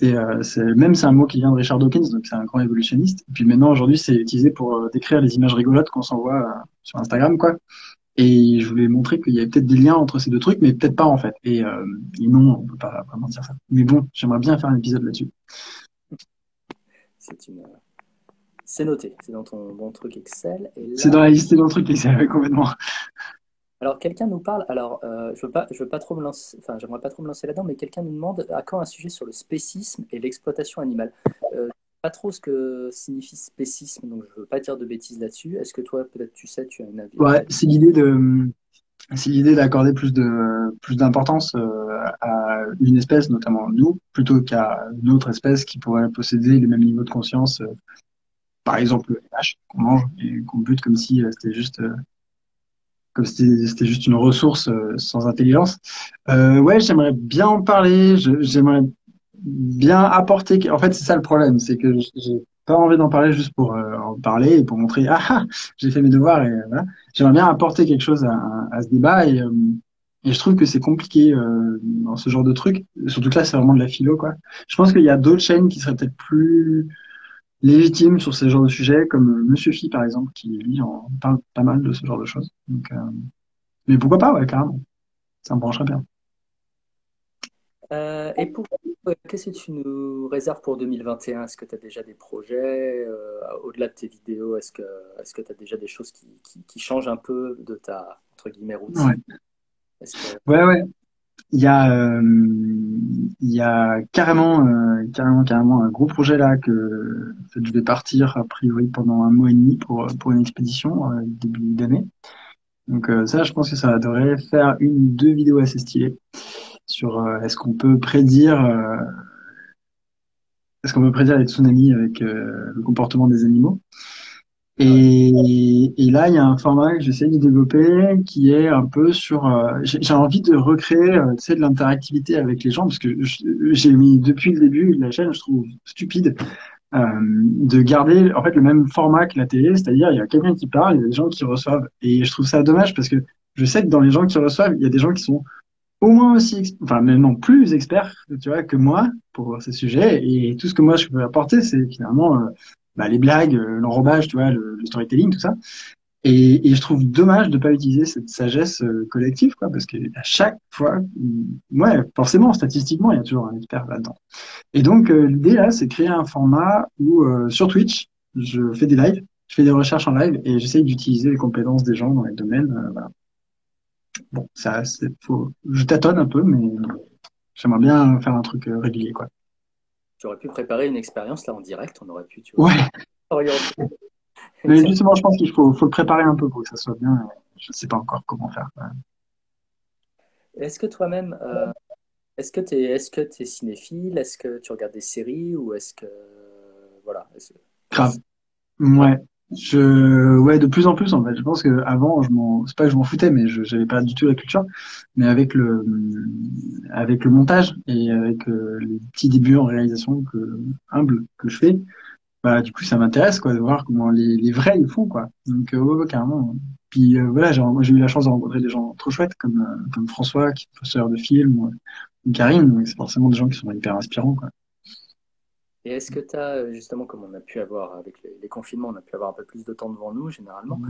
Même c'est un mot qui vient de Richard Dawkins, donc c'est un grand évolutionniste. Et puis maintenant, aujourd'hui, c'est utilisé pour décrire les images rigolotes qu'on s'envoie sur Instagram, quoi. Et je voulais montrer qu'il y avait peut-être des liens entre ces deux trucs, mais peut-être pas en fait. Et non, on peut pas vraiment dire ça. Mais bon, j'aimerais bien faire un épisode là-dessus. C'est une... C'est noté, c'est dans ton bon truc Excel. Et C'est dans là, la liste d'un truc qui s'est complètement. alors quelqu'un nous parle. Alors, je veux pas trop me lancer. Enfin, j'aimerais pas trop me lancer là-dedans, mais quelqu'un nous demande à quand un sujet sur le spécisme et l'exploitation animale. Je sais pas trop ce que signifie spécisme, donc je veux pas dire de bêtises là-dessus. Est-ce que toi, peut-être tu sais, tu as un Ouais, avis? c'est l'idée d'accorder plus d'importance à une espèce, notamment nous, plutôt qu'à une autre espèce qui pourrait posséder les mêmes niveaux de conscience. Par exemple, les vaches qu'on mange et qu'on bute comme si c'était juste une ressource sans intelligence. Ouais, j'aimerais bien en parler. J'aimerais bien apporter. En fait, c'est ça le problème, c'est que j'ai pas envie d'en parler juste pour en parler et pour montrer ah j'ai fait mes devoirs et voilà. J'aimerais bien apporter quelque chose à ce débat et je trouve que c'est compliqué dans ce genre de truc. Surtout que là, c'est vraiment de la philo, quoi. Je pense qu'il y a d'autres chaînes qui seraient peut-être plus légitimes sur ce genre de sujet, comme Monsieur Phi, par exemple, qui, lui, en parle pas mal de ce genre de choses. Donc, mais pourquoi pas, ouais, carrément. Ça me brancherait bien. Et pour qu'est-ce que tu nous réserves pour 2021? Est-ce que tu as déjà des projets au-delà de tes vidéos? Est-ce que tu as déjà des choses qui changent un peu de ta entre guillemets routine? Ouais, Est-ce que ouais, ouais. Il y a, euh, il y a carrément un gros projet là que en fait, je vais partir a priori pendant un mois et demi pour une expédition début d'année. Donc ça, je pense que ça devrait faire une ou deux vidéos assez stylées sur est-ce qu'on peut prédire les tsunamis avec le comportement des animaux. ah ouais. Et là, il y a un format que j'essaie de développer qui est un peu sur. J'ai envie de recréer, tu sais, de l'interactivité avec les gens parce que j'ai mis depuis le début de la chaîne, je trouve stupide de garder en fait le même format que la télé, c'est-à-dire il y a quelqu'un qui parle, il y a des gens qui reçoivent, et je trouve ça dommage parce que je sais que dans les gens qui reçoivent, il y a des gens qui sont au moins aussi, enfin même non plus experts, tu vois, que moi pour ce sujet, et tout ce que moi je peux apporter, c'est finalement bah, les blagues, l'enrobage, tu vois, le storytelling, tout ça. Et je trouve dommage de pas utiliser cette sagesse collective, quoi, parce que à chaque fois, ouais, forcément, statistiquement, il y a toujours un expert là-dedans. Et donc, l'idée là, c'est de créer un format où sur Twitch, je fais des lives, je fais des recherches en live et j'essaye d'utiliser les compétences des gens dans les domaines. Voilà. Bon, je tâtonne un peu, mais j'aimerais bien faire un truc régulier, quoi. Tu aurais pu préparer une expérience là en direct, on aurait pu, tu vois, Ouais, orienter. mais justement, je pense qu'il faut le préparer un peu pour que ça soit bien. Je sais pas encore comment faire, quoi. Est-ce que toi-même, est-ce que t'es cinéphile? Est-ce que tu regardes des séries ou est-ce que voilà, Grave. ouais, Ouais. Ouais, de plus en plus, en fait. Je pense que avant, c'est pas que je m'en foutais, mais j'avais pas du tout la culture. Mais avec le montage et avec les petits débuts en réalisation humble que je fais, bah, du coup, ça m'intéresse, quoi, de voir comment les vrais ils font, quoi. Donc, ouais, ouais, carrément. Puis, voilà, moi, j'ai eu la chance de rencontrer des gens trop chouettes, comme François, qui est professeur de film, ou Karim. Donc, c'est forcément des gens qui sont hyper inspirants, quoi. et est-ce que tu as, justement, comme on a pu avoir avec les confinements, on a pu avoir un peu plus de temps devant nous, généralement,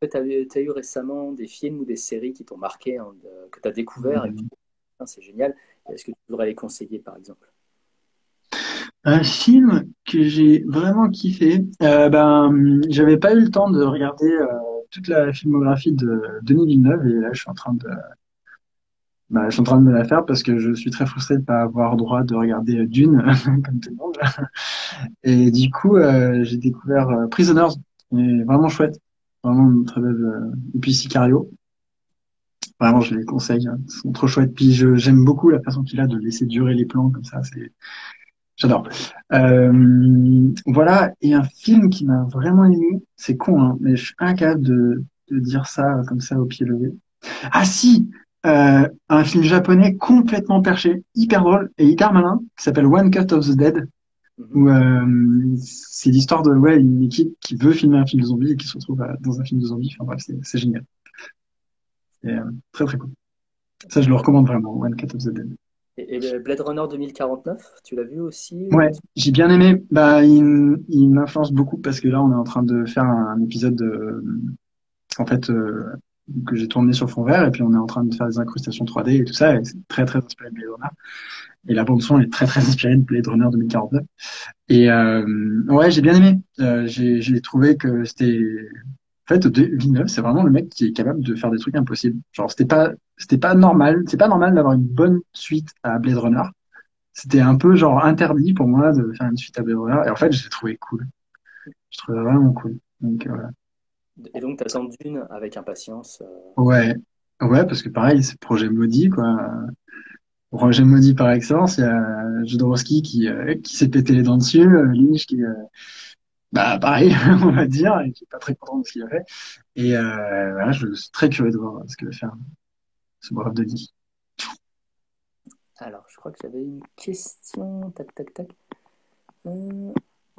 est-ce que tu as eu récemment des films ou des séries qui t'ont marqué, hein, que tu as découvert et que tu te dis, putain, c'est génial, et est-ce que tu voudrais les conseiller, par exemple? Un film que j'ai vraiment kiffé, j'avais pas eu le temps de regarder toute la filmographie de Denis Villeneuve et là je suis en train de me la faire parce que je suis très frustré de pas avoir droit de regarder Dune comme tout le monde. Et du coup, j'ai découvert Prisoners, et vraiment chouette, vraiment une très belle. Et puis Sicario, vraiment je les conseille, hein, ils sont trop chouettes. Puis j'aime beaucoup la façon qu'il a de laisser durer les plans comme ça, j'adore. Voilà, et un film qui m'a vraiment ému, c'est con, hein, mais je suis incapable de dire ça comme ça au pied levé. Ah si, un film japonais complètement perché, hyper drôle et hyper malin, qui s'appelle One Cut of the Dead, Mhm. où c'est l'histoire de ouais, une équipe qui veut filmer un film de zombies et qui se retrouve dans un film de zombies. Enfin bref, c'est génial. C'est très très cool. Ça, je le recommande vraiment, One Cut of the Dead. Et Blade Runner 2049, tu l'as vu aussi ou... Ouais, j'ai bien aimé. Bah, il m'influence beaucoup parce que là, on est en train de faire un épisode en fait, que j'ai tourné sur fond vert et puis on est en train de faire des incrustations 3D et tout ça. Et c'est très très inspiré de Blade Runner. Et la bande son est très très inspirée de Blade Runner 2049. Et ouais, j'ai bien aimé. J'ai trouvé que en fait, Villeneuve, c'est vraiment le mec qui est capable de faire des trucs impossibles. Genre, c'était pas normal. C'est pas normal d'avoir une bonne suite à Blade Runner. C'était un peu genre interdit pour moi de faire une suite à Blade Runner. Et en fait, j'ai trouvé cool. Je trouvais vraiment cool. Donc, voilà. Et donc, tu attends Dune avec impatience. Ouais. Ouais, parce que pareil, c'est projet maudit, quoi. Projet maudit par excellence. Il y a Jodorowsky qui s'est pété les dents dessus. Lynch qui, bah, pareil, on va dire, et qui est pas très content de ce qu'il a fait. Et voilà, je suis très curieux de voir ce que va faire ce brave Denis. Alors, je crois que j'avais une question. Tac, tac, tac. Euh,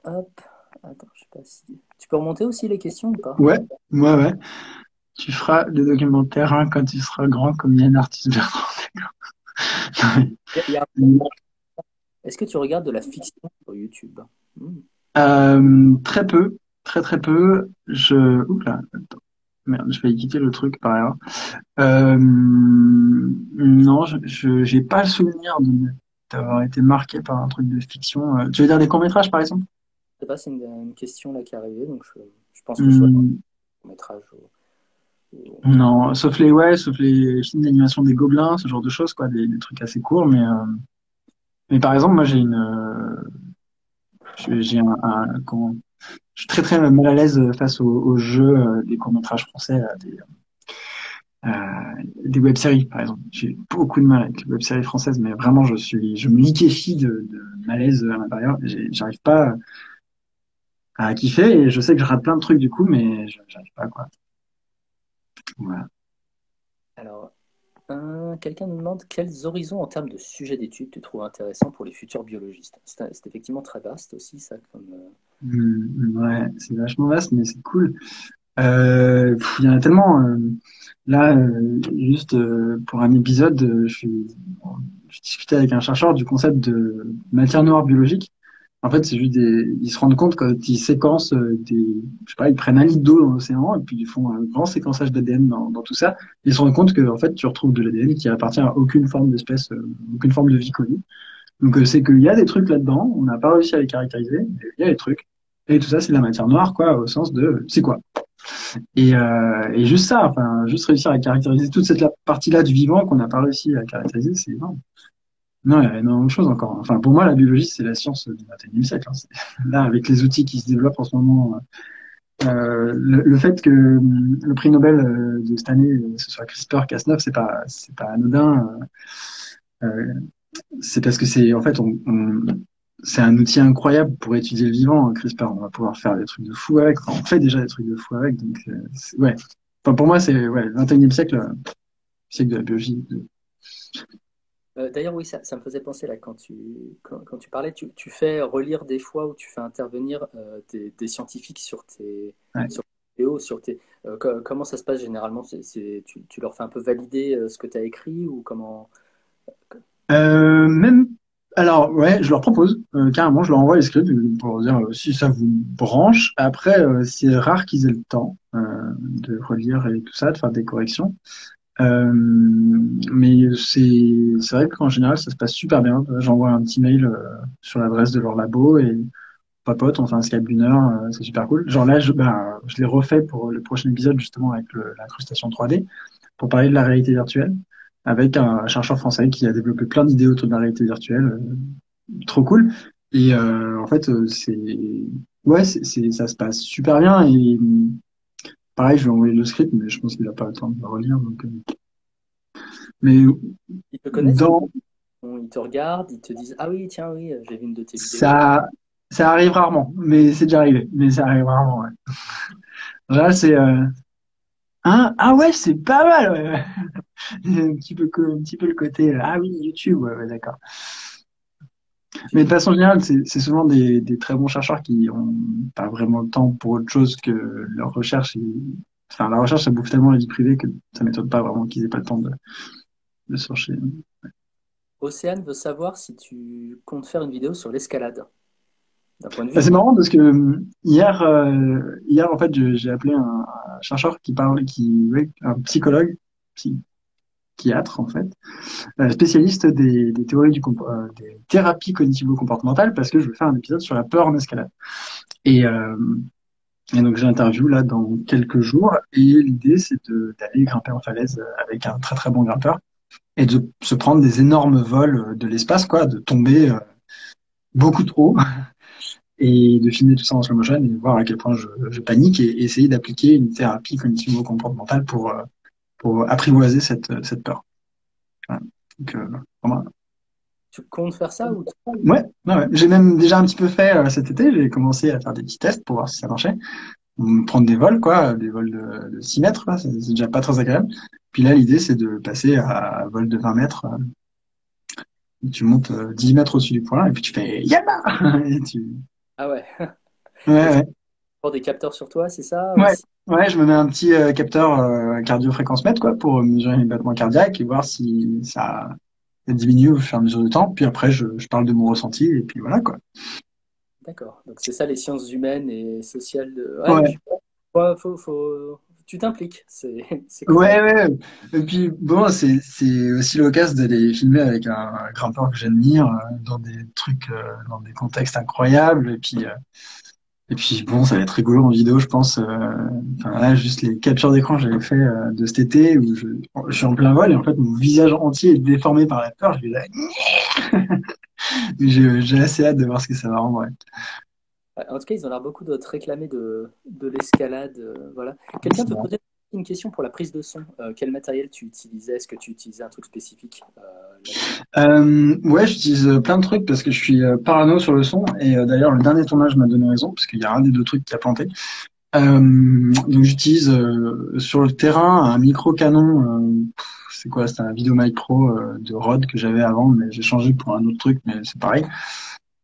hop. Attends, je sais pas si... Tu peux remonter aussi les questions ou pas? Ouais, ouais. Tu feras le documentaire hein, quand tu seras grand comme Yann Arthus Bertrand. Il y a- Est-ce que tu regardes de la fiction sur YouTube? Hmm. Très peu, très très peu. Oula, merde, je vais quitter le truc par erreur. Non, j'ai pas le souvenir d'avoir été marqué par un truc de fiction. Tu veux dire des courts-métrages, par exemple? Je sais pas, c'est une question là qui est arrivée, donc je pense que soit Hmm, un métrage ou- non, sauf les films d'animation des Gobelins, ce genre de choses, quoi, des trucs assez courts. Mais par exemple, moi, j'ai je suis très très mal à l'aise face aux jeux des courts-métrages français, euh, des web-séries, par exemple. J'ai beaucoup de mal avec les web-séries françaises, mais vraiment, je me liquéfie de malaise à l'intérieur. J'arrive pas à kiffer et je sais que je rate plein de trucs du coup, mais j'arrive pas, quoi. Voilà. Alors, quelqu'un nous demande quels horizons en termes de sujets d'études tu trouves intéressants pour les futurs biologistes. C'est effectivement très vaste aussi, ça, comme. Ouais, c'est vachement vaste, mais c'est cool. Il y en a tellement. Là, juste pour un épisode, je discutais avec un chercheur du concept de matière noire biologique. En fait, c'est juste ils se rendent compte quand ils séquencent je sais pas, ils prennent un litre d'eau dans l'océan et puis ils font un grand séquençage d'ADN dans tout ça. Ils se rendent compte que, en fait, tu retrouves de l'ADN qui appartient à aucune forme d'espèce, aucune forme de vie connue. Donc, c'est qu'il y a des trucs là-dedans, on n'a pas réussi à les caractériser, mais il y a des trucs. Et tout ça, c'est de la matière noire, quoi, au sens de, c'est quoi? Et juste ça, enfin, juste réussir à caractériser toute cette partie-là du vivant qu'on n'a pas réussi à caractériser, c'est énorme. Non, il y a énormément de choses encore. Enfin, pour moi, la biologie, c'est la science du XXIe siècle, hein. Là, avec les outils qui se développent en ce moment, le fait que le prix Nobel de cette année, ce soit CRISPR-Cas9, c'est pas anodin. C'est parce que en fait, c'est un outil incroyable pour étudier le vivant, hein, CRISPR. On va pouvoir faire des trucs de fou avec. Enfin, on fait déjà des trucs de fou avec. Donc, ouais. Enfin, pour moi, c'est ouais, le XXIe siècle, siècle de la biologie. D'ailleurs, oui, ça me faisait penser là quand tu parlais, tu fais relire des fois ou tu fais intervenir des scientifiques Ouais. sur tes vidéos, comment ça se passe généralement? Tu leur fais un peu valider ce que tu as écrit ou comment? Même, alors, ouais, je leur propose, carrément, je leur envoie les scripts pour dire si ça vous branche. Après, c'est rare qu'ils aient le temps de relire et tout ça, de faire des corrections. Euh, mais c'est vrai qu'en général, ça se passe super bien. J'envoie un petit mail sur l'adresse de leur labo et on papote, on fait un Skype d'une heure, c'est super cool. Genre là, je l'ai refait pour le prochain épisode justement avec l'incrustation 3D pour parler de la réalité virtuelle avec un chercheur français qui a développé plein d'idées autour de la réalité virtuelle. Trop cool. Et en fait, ouais, ça se passe super bien. Et pareil, je vais envoyer le script, mais je pense qu'il n'a pas le temps de le relire. Donc, mais Ils te connaissent ou dans ils te regardent, ils te disent, ah oui, tiens, oui, j'ai vu une de tes vidéos. ça, ça arrive rarement, mais c'est déjà arrivé. Mais ça arrive rarement, ouais. En général, c'est ah ouais, c'est pas mal, ouais, ouais. Un petit peu le côté ah oui, YouTube, ouais, ouais, d'accord. Mais de façon générale, c'est souvent des très bons chercheurs qui ont pas vraiment le temps pour autre chose que leur recherche. Enfin, la recherche, ça bouffe tellement la vie privée que ça m'étonne pas vraiment qu'ils aient pas le temps de chercher. Océane veut savoir si tu comptes faire une vidéo sur l'escalade, d'un point de Bah, vue. c'est marrant parce que hier en fait, j'ai appelé un chercheur ouais, un psychologue, psychiatre en fait, spécialiste des théories des thérapies cognitivo-comportementales parce que je vais faire un épisode sur la peur en escalade. Et, euh, Et donc j'ai l'interview là dans quelques jours et l'idée c'est d'aller grimper en falaise avec un très très bon grimpeur et de se prendre des énormes vols de l'espace quoi, de tomber beaucoup trop et de filmer tout ça en slow motion et voir à quel point je panique et essayer d'appliquer une thérapie cognitivo-comportementale pour apprivoiser cette peur. Voilà. Donc, vraiment. Tu comptes faire ça ou Ouais, ouais, ouais. J'ai même déjà un petit peu fait cet été, j'ai commencé à faire des petits tests pour voir si ça marchait. Prendre des vols, quoi, des vols de 6 mètres, quoi, c'est déjà pas très agréable. Puis là, l'idée, c'est de passer à un vol de 20 mètres. Tu montes 10 mètres au-dessus du point et puis tu fais Yama! Et Ah ouais. Ouais, Et tu ouais, as des capteurs sur toi, c'est ça ouais. aussi? Ouais, je me mets un petit capteur cardio-fréquence mètre, quoi, pour mesurer mes battements cardiaques et voir si ça diminue au fur et à mesure du temps. Puis après, je parle de mon ressenti et puis voilà, quoi. D'accord. Donc c'est ça les sciences humaines et sociales de. Ouais, Ouais. tu t'impliques, c'est c'est cool. Ouais, ouais. Et puis, bon, c'est aussi l'occasion d'aller filmer avec un grimpeur que j'admire dans des trucs, dans des contextes incroyables. Et puis, bon, ça va être rigolo en vidéo, je pense. Enfin, là, juste les captures d'écran que j'avais fait de cet été où je suis en plein vol et en fait, mon visage entier est déformé par la peur. Je vais là, j'ai assez hâte de voir ce que ça va rendre. Ouais. Ouais, en tout cas, ils ont l'air beaucoup de te réclamer de l'escalade. Voilà. Quelqu'un te posait une question pour la prise de son. Quel matériel tu utilisais? Est-ce que tu utilisais un truc spécifique là-dessus? Ouais, j'utilise plein de trucs parce que je suis parano sur le son. Et d'ailleurs, le dernier tournage m'a donné raison parce qu'il y a un des deux trucs qui a planté. Donc j'utilise sur le terrain un micro Canon. C'est quoi? C'est un Videomic Pro de Rode que j'avais avant, mais j'ai changé pour un autre truc, mais c'est pareil.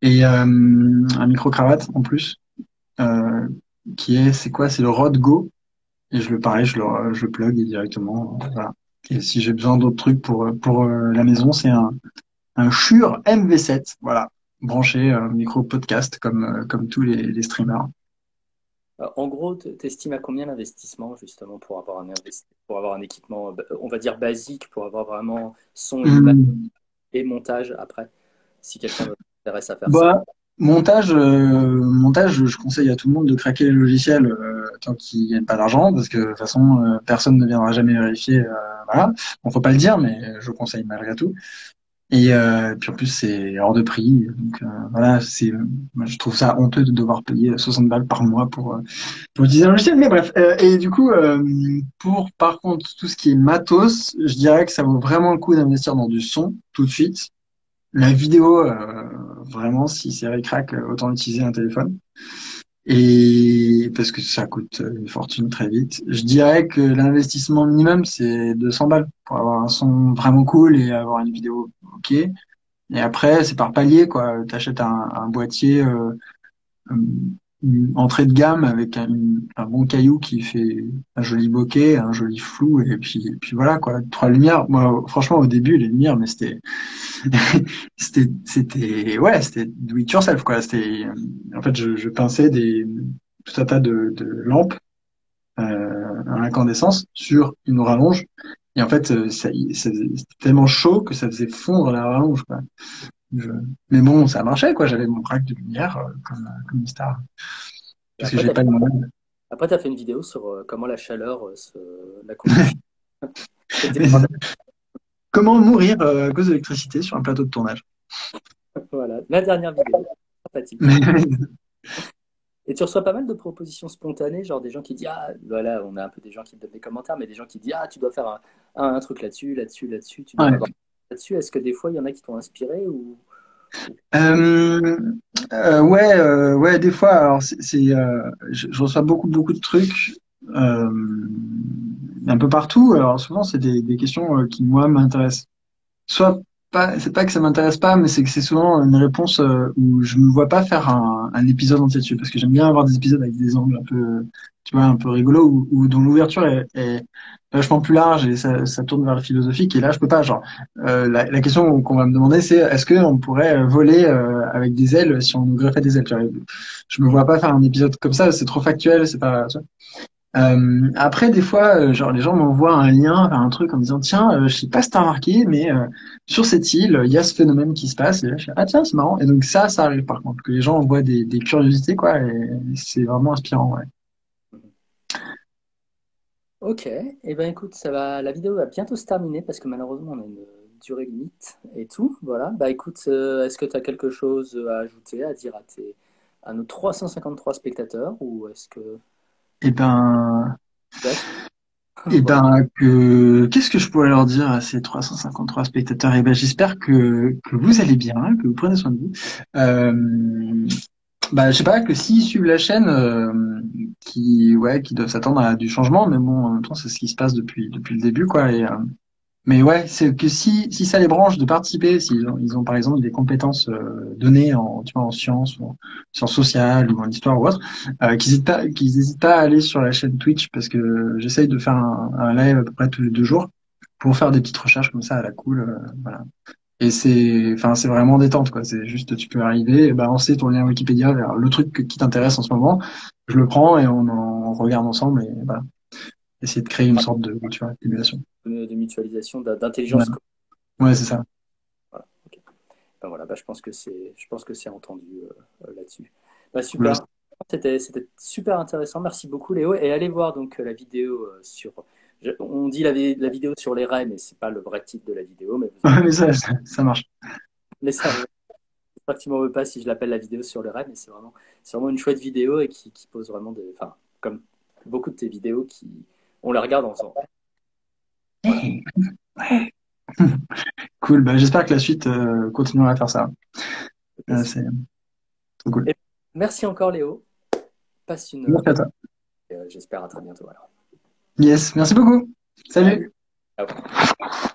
Et un micro cravate en plus, euh, c'est quoi? C'est le Rode Go. Et pareil, je le plug directement. Voilà. Et si j'ai besoin d'autres trucs pour la maison, c'est un Shure MV7. Voilà, branché micro podcast comme tous les streamers. En gros, t'estimes à combien l'investissement justement pour avoir un équipement, on va dire basique, pour avoir vraiment son et image Hum, et montage après, si quelqu'un s'intéresse à faire ça. Bah, montage, je conseille à tout le monde de craquer les logiciels tant qu'ils gagnent pas d'argent, parce que de toute façon, personne ne viendra jamais vérifier. Voilà, bon, faut pas le dire, mais je conseille malgré tout. Et puis en plus, c'est hors de prix, donc voilà, moi, je trouve ça honteux de devoir payer 60 balles par mois pour utiliser un logiciel. Mais bref, et du coup, pour par contre tout ce qui est matos, je dirais que ça vaut vraiment le coup d'investir dans du son tout de suite. La vidéo, vraiment, si c'est ric-rac, autant utiliser un téléphone. Et parce que ça coûte une fortune très vite. Je dirais que l'investissement minimum, c'est 200 balles pour avoir un son vraiment cool et avoir une vidéo OK. Et après, c'est par palier, quoi. T'achètes un boîtier une entrée de gamme avec un bon caillou qui fait un joli bokeh, un joli flou, et puis voilà, quoi. Trois lumières. Moi, franchement, au début, les lumières, mais c'était do it yourself, quoi. En fait, je pinçais tout un tas de lampes à incandescence sur une rallonge. Et en fait, c'était tellement chaud que ça faisait fondre la rallonge, quoi. Je- Mais bon, ça marchait, quoi. J'avais mon rack de lumière comme une star. Et Parce que j'ai pas de moyenne. après, tu as fait une vidéo sur comment la chaleur, la combustion. C'était Mais comment mourir à cause de l'électricité sur un plateau de tournage? voilà, la dernière vidéo. Sympathique. Et tu reçois pas mal de propositions spontanées, genre des gens qui disent, ah, voilà, on a un peu des gens qui te donnent des commentaires, mais des gens qui disent, ah, tu dois faire un truc là-dessus, là-dessus, là-dessus, tu devrais Ouais. avoir là-dessus. Est-ce que des fois, il y en a qui t'ont inspiré ou- Euh, ouais, des fois. Alors, je reçois beaucoup de trucs euh, un peu partout. Alors souvent, c'est des questions qui moi m'intéressent. Soit pas, c'est pas que ça m'intéresse pas, mais c'est que c'est souvent une réponse où je me vois pas faire un épisode entier dessus, parce que j'aime bien avoir des épisodes avec des angles un peu, tu vois, un peu rigolos, dont l'ouverture est vachement plus large et ça tourne vers le philosophique. Et là, je peux pas. Genre, la question qu'on va me demander, c'est est-ce qu'on pourrait voler avec des ailes si on nous greffait des ailes, tu vois. Je me vois pas faire un épisode comme ça, c'est trop factuel, c'est pas. Après, des fois, genre les gens m'envoient un lien vers un truc en me disant tiens, je sais pas si t'as remarqué, mais sur cette île, il y a ce phénomène qui se passe. Et là, je fais ah tiens, c'est marrant. Et donc ça arrive par contre que les gens envoient des curiosités quoi, et c'est vraiment inspirant. Ouais. Ok, et ben écoute, la vidéo va bientôt se terminer parce que malheureusement, on a une durée limite et tout. Voilà, bah écoute, est-ce que tu as quelque chose à ajouter, à dire à nos 353 spectateurs ou est-ce que. Et ben, Ouais, et voilà. ben qu'est-ce que je pourrais leur dire à ces 353 spectateurs? Et ben j'espère que vous allez bien, que vous prenez soin de vous. Bah, je sais pas, que s'ils suivent la chaîne, qui doivent s'attendre à du changement, mais bon, en même temps, c'est ce qui se passe depuis le début, quoi. Mais ouais, c'est que si ça les branche de participer, ils ont par exemple des compétences données tu vois, en sciences, ou en sciences sociales, ou en histoire ou autre, qu'ils hésitent pas à aller sur la chaîne Twitch, parce que j'essaye de faire un live à peu près tous les 2 jours pour faire des petites recherches comme ça à la cool, voilà. Et c'est vraiment détente, quoi. C'est juste, tu peux arriver et balancer ton lien Wikipédia vers le truc qui t'intéresse en ce moment. Je le prends et on en regarde ensemble et voilà. Essayer de créer une sorte de, tu vois, d'émulation. De mutualisation, Ouais, d'intelligence. ouais, c'est ça. Voilà. Ok. Ben voilà, je pense que c'est entendu là-dessus. Bah, Cool. super. C'était super intéressant. Merci beaucoup, Léo. Et allez voir donc la vidéo sur. On dit la vidéo sur les raies, mais c'est pas le vrai titre de la vidéo. Mais vous Ouais, allez. mais ça marche. Mais ça, j'espère que tu m'en veux pas si je l'appelle la vidéo sur les raies, mais c'est vraiment une chouette vidéo et qui pose vraiment des. Enfin, comme beaucoup de tes vidéos on les regarde ensemble. Voilà. Ouais. Cool. Bah, j'espère que la suite continuera à faire ça. Ok, super. C'est trop cool. Et merci encore, Léo. Passe une Merci à bonne. toi. J'espère à très bientôt alors. Yes. Merci beaucoup. Salut. Salut. Ciao.